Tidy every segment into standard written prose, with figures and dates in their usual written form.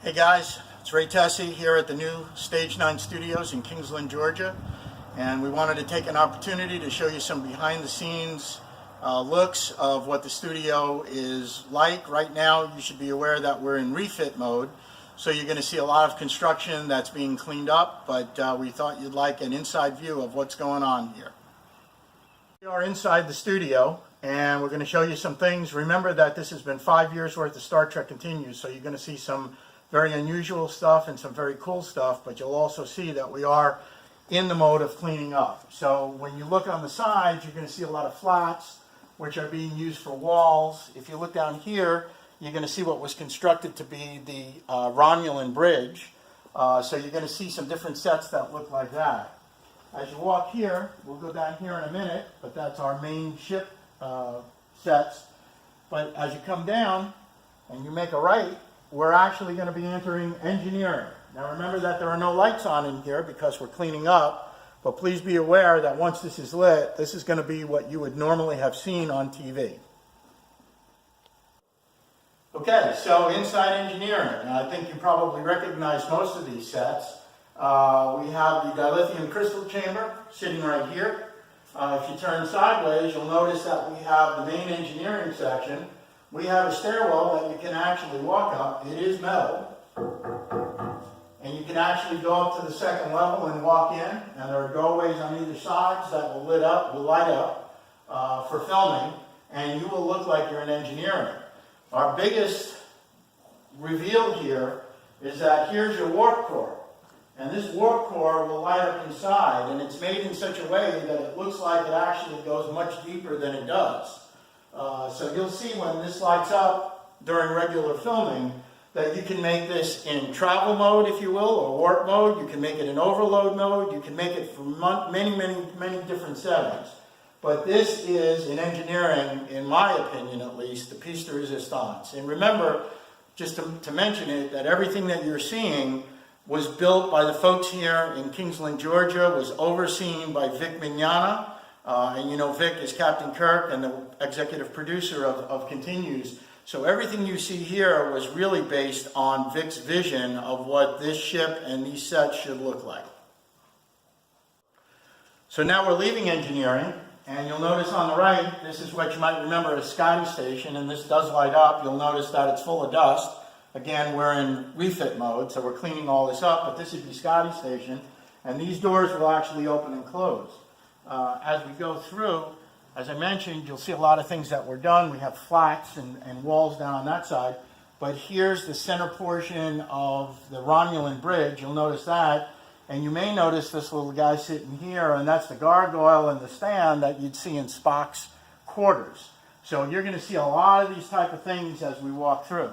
Hey guys, it's Ray Tessie here at the new Stage 9 Studios in Kingsland, Georgia, and we wanted to take an opportunity to show you some behind the scenes looks of what the studio is like. Right now you should be aware that we're in refit mode, so you're going to see a lot of construction that's being cleaned up, but we thought you'd like an inside view of what's going on here. We are inside the studio and we're going to show you some things. Remember that this has been 5 years worth of Star Trek Continues, so you're going to see some very unusual stuff and some very cool stuff, but you'll also see that we are in the mode of cleaning up. So when you look on the sides, you're going to see a lot of flats, which are being used for walls. If you look down here, you're going to see what was constructed to be the Romulan bridge. So you're going to see some different sets that look like that. As you walk here, we'll go down here in a minute, but that's our main ship sets. But as you come down and you make a right, we're actually going to be entering engineering. Now remember that there are no lights on in here because we're cleaning up, but please be aware that once this is lit, this is going to be what you would normally have seen on TV. Okay, so inside engineering, I think you probably recognize most of these sets. We have the dilithium crystal chamber sitting right here. If you turn sideways, you'll notice that we have the main engineering section. We have a stairwell that you can actually walk up. It is metal. And you can actually go up to the second level and walk in. And there are doorways on either side that will light up for filming. And you will look like you're in engineering. Our biggest reveal here is that here's your warp core. And this warp core will light up inside. And it's made in such a way that it looks like it actually goes much deeper than it does. So you'll see when this lights up during regular filming that you can make this in travel mode, if you will, or warp mode. You can make it in overload mode. You can make it for many different settings. But this is, in engineering, in my opinion at least, the piece de resistance. And remember, just to mention it, that everything that you're seeing was built by the folks here in Kingsland, Georgia, was overseen by Vic Mignogna. And you know Vic is Captain Kirk and the executive producer of Continues. So everything you see here was really based on Vic's vision of what this ship and these sets should look like. So now we're leaving engineering, and you'll notice on the right, this is what you might remember as Scotty Station, and this does light up. You'll notice that it's full of dust. Again, we're in refit mode, so we're cleaning all this up, but this would be Scotty Station, and these doors will actually open and close. As we go through, as I mentioned, you'll see a lot of things that were done. We have flats and walls down on that side. But here's the center portion of the Romulan bridge. You'll notice that. And you may notice this little guy sitting here, and that's the gargoyle and the stand that you'd see in Spock's quarters. So you're going to see a lot of these type of things as we walk through.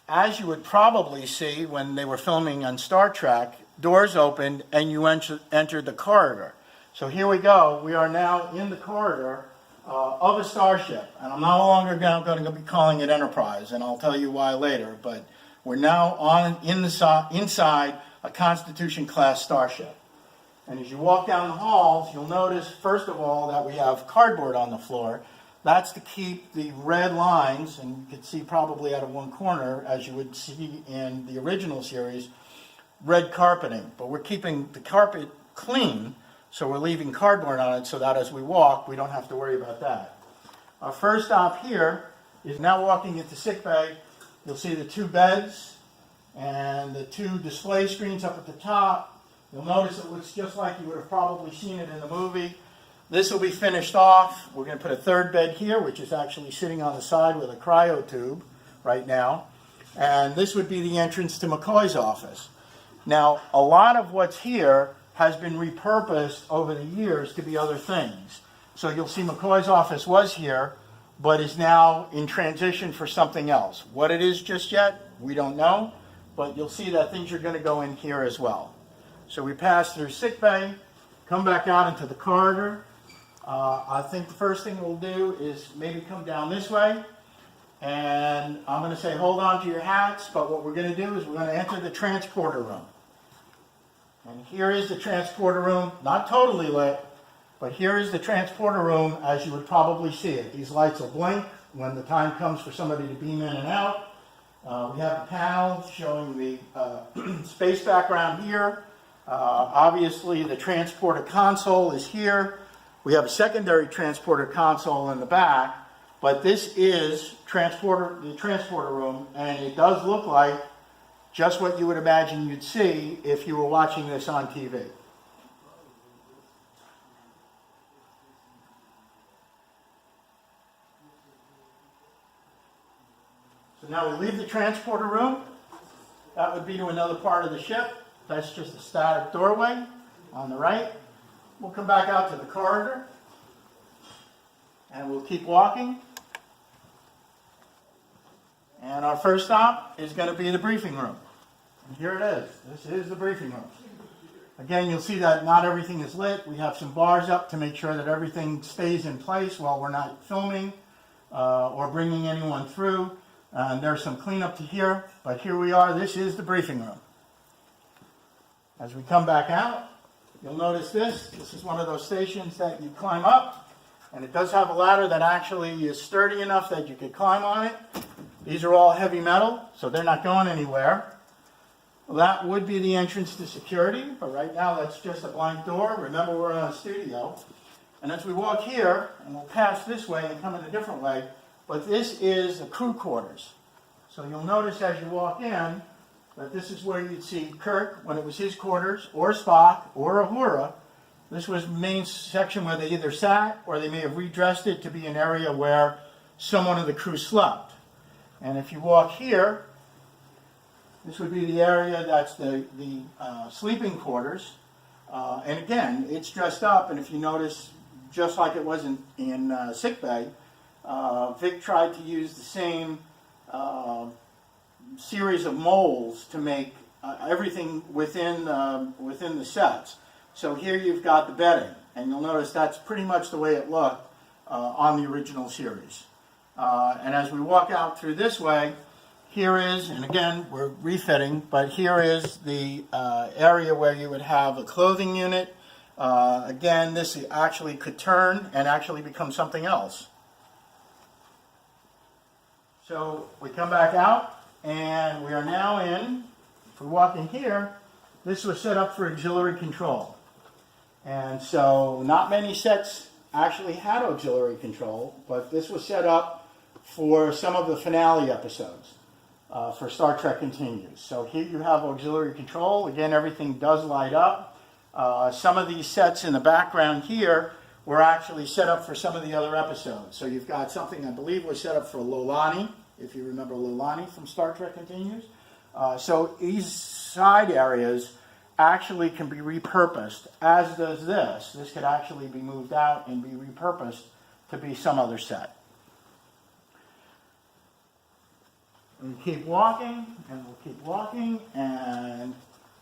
As you would probably see when they were filming on Star Trek, doors opened and you entered the corridor. So here we go. We are now in the corridor of a starship. And I'm no longer going to be calling it Enterprise, and I'll tell you why later. But we're now inside a Constitution-class starship. And as you walk down the halls, you'll notice, first of all, that we have cardboard on the floor. That's to keep the red lines, and you can see probably out of one corner, as you would see in the original series, red carpeting. But we're keeping the carpet clean, so we're leaving cardboard on it so that as we walk, we don't have to worry about that. Our first stop here is now walking into sickbay. You'll see the two beds and the two display screens up at the top. You'll notice it looks just like you would have probably seen it in the movie. This will be finished off. We're going to put a third bed here, which is actually sitting on the side with a cryo tube right now. And this would be the entrance to McCoy's office. Now, a lot of what's here has been repurposed over the years to be other things. So you'll see McCoy's office was here, but is now in transition for something else. What it is just yet, we don't know, but you'll see that things are going to go in here as well. So we pass through sickbay, come back out into the corridor. I think the first thing we'll do is maybe come down this way, and I'm going to say hold on to your hats, but what we're going to do is we're going to enter the transporter room. And here is the transporter room, not totally lit, but here is the transporter room as you would probably see it. These lights will blink when the time comes for somebody to beam in and out. We have a panel showing the space background here. Obviously, the transporter console is here. We have a secondary transporter console in the back, but this is the transporter room, and it does look like just what you would imagine you'd see if you were watching this on TV. So now we leave the transporter room. That would be to another part of the ship. That's just a static doorway on the right. We'll come back out to the corridor and we'll keep walking. And our first stop is going to be the briefing room. And here it is. This is the briefing room. Again, you'll see that not everything is lit. We have some bars up to make sure that everything stays in place while we're not filming or bringing anyone through. And there's some cleanup to here, but here we are. This is the briefing room. As we come back out, you'll notice this. This is one of those stations that you climb up, and it does have a ladder that actually is sturdy enough that you could climb on it. These are all heavy metal, so they're not going anywhere. Well, that would be the entrance to security, but right now that's just a blank door. Remember, we're in a studio. And as we walk here, and we'll pass this way and come in a different way, but this is the crew quarters. So you'll notice as you walk in that this is where you'd see Kirk when it was his quarters, or Spock, or Uhura. This was the main section where they either sat or they may have redressed it to be an area where someone of the crew slept. And if you walk here, this would be the area that's the sleeping quarters. And again, it's dressed up, and if you notice, just like it was in sickbay, Vic tried to use the same series of molds to make everything within the sets. So here you've got the bedding, and you'll notice that's pretty much the way it looked on the original series. And as we walk out through this way, here is, and again we're refitting, but here is the area where you would have a clothing unit. Again, this actually could turn and actually become something else. So we come back out, and we are now in, if we walk in here, this was set up for auxiliary control. And so not many sets actually had auxiliary control, but this was set up for some of the finale episodes for Star Trek Continues. So here you have auxiliary control. Again, everything does light up. Some of these sets in the background here were actually set up for some of the other episodes. So you've got something I believe was set up for Lolani, if you remember Lolani from Star Trek Continues. So these side areas actually can be repurposed, as does this. This could actually be moved out and be repurposed to be some other set. And we keep walking, and we'll keep walking, and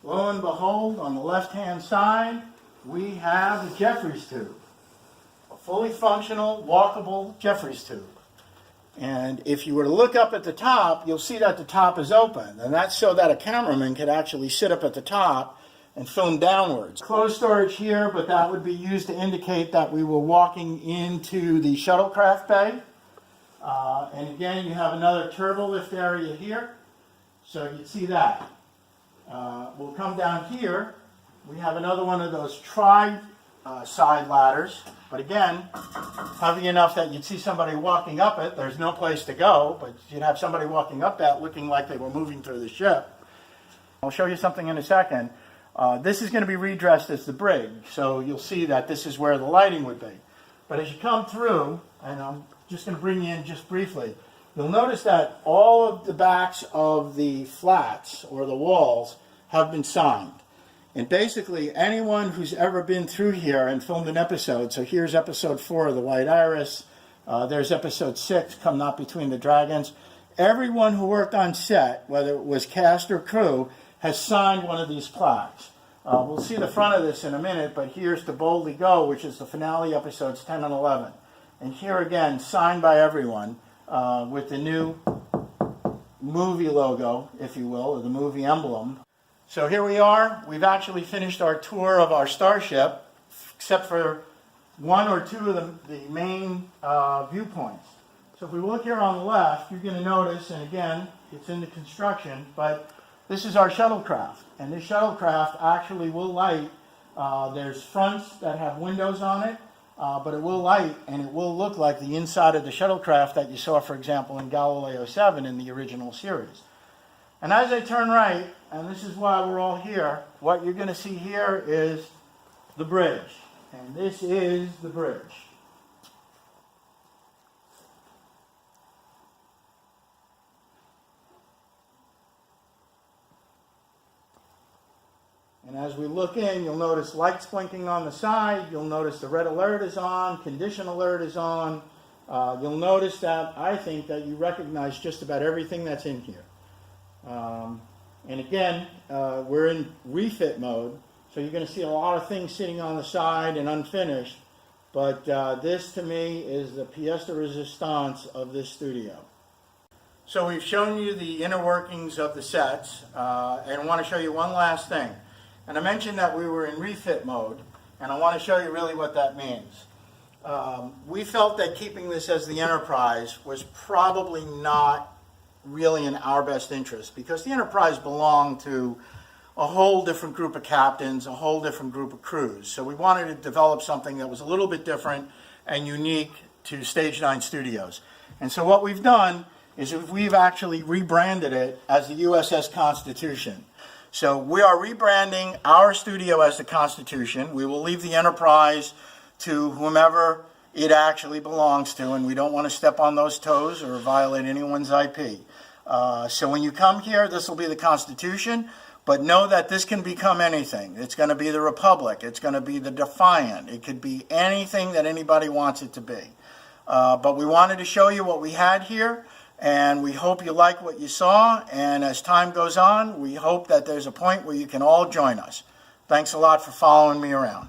lo and behold, on the left-hand side, we have the Jeffries tube. A fully functional, walkable Jeffries tube. And if you were to look up at the top, you'll see that the top is open. And that's so that a cameraman could actually sit up at the top and film downwards. Closed storage here, but that would be used to indicate that we were walking into the shuttlecraft bay. And again, you have another turbo lift area here. So you see that. We'll come down here. We have another one of those side ladders. But again, heavy enough that you'd see somebody walking up it. There's no place to go, but you'd have somebody walking up that looking like they were moving through the ship. I'll show you something in a second. This is going to be redressed as the brig, so you'll see that this is where the lighting would be. But as you come through, and I'm just going to bring you in just briefly, you'll notice that all of the backs of the flats, or the walls, have been signed. And basically, anyone who's ever been through here and filmed an episode, so here's episode 4 of The White Iris, there's episode 6, Come Not Between the Dragons. Everyone who worked on set, whether it was cast or crew, has signed one of these plaques. We'll see the front of this in a minute, but here's To Boldly Go, which is the finale episodes 10 and 11. And here again, signed by everyone, with the new movie logo, if you will, or the movie emblem. So here we are. We've actually finished our tour of our starship, except for one or two of the main viewpoints. So if we look here on the left, you're going to notice, and again, it's in the construction, but this is our shuttlecraft. And this shuttlecraft actually will light. There's fronts that have windows on it, but it will light, and it will look like the inside of the shuttlecraft that you saw, for example, in Galileo 7 in the original series. And as I turn right, and this is why we're all here, what you're going to see here is the bridge. And this is the bridge. And as we look in, you'll notice lights blinking on the side. You'll notice the red alert is on, condition alert is on. You'll notice that I think that you recognize just about everything that's in here. And again, we're in refit mode, so you're going to see a lot of things sitting on the side and unfinished. But this, to me, is the pièce de résistance of this studio. So we've shown you the inner workings of the sets, and I want to show you one last thing. And I mentioned that we were in refit mode, and I want to show you really what that means. We felt that keeping this as the Enterprise was probably not really in our best interest, because the Enterprise belonged to a whole different group of captains, a whole different group of crews. So we wanted to develop something that was a little bit different and unique to Stage 9 Studios. And so what we've done is we've actually rebranded it as the USS Constitution. So we are rebranding our studio as the Constitution. We will leave the Enterprise to whomever it actually belongs to, and we don't want to step on those toes or violate anyone's IP. So when you come here, this will be the Constitution, but know that this can become anything. It's going to be the Republic. It's going to be the Defiant. It could be anything that anybody wants it to be. But we wanted to show you what we had here, and we hope you like what you saw. And as time goes on, we hope that there's a point where you can all join us. Thanks a lot for following me around.